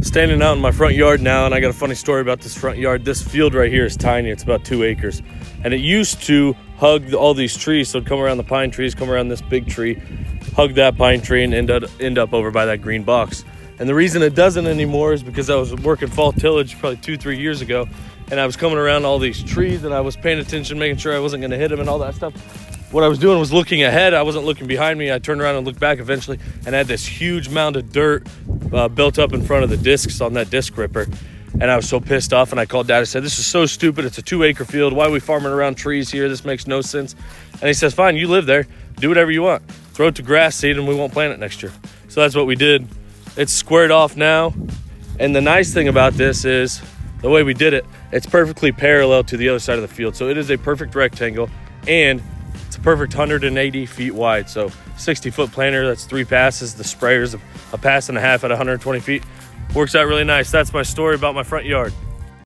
Standing out in my front yard now, and I got a funny story about this front yard. This field right here is tiny. It's about 2 acres, and it used to hug all these trees. So it'd come around the pine trees, come around this big tree, hug that pine tree, and end up over by that green box. And the reason it doesn't anymore is because I was working fall tillage probably 2-3 years ago, and I was coming around all these trees, and I was paying attention, making sure I wasn't going to hit them and all that stuff. What I was doing was looking ahead. I wasn't looking behind me. I turned around and looked back eventually, and I had this huge mound of dirt built up in front of the discs on that disc ripper. And I was so pissed off, and I called Dad. I said, "This is so stupid. It's a 2-acre field. Why are we farming around trees here? This makes no sense." And he says, "Fine, you live there. Do whatever you want. Throw it to grass seed, and we won't plant it next year." So that's what we did. It's squared off now. And the nice thing about this is the way we did it, it's perfectly parallel to the other side of the field. So it is a perfect rectangle, and it's a perfect 180 feet wide. So 60-foot planter, that's 3 passes. The sprayer's a pass and a half at 120 feet. Works out really nice. That's my story about my front yard.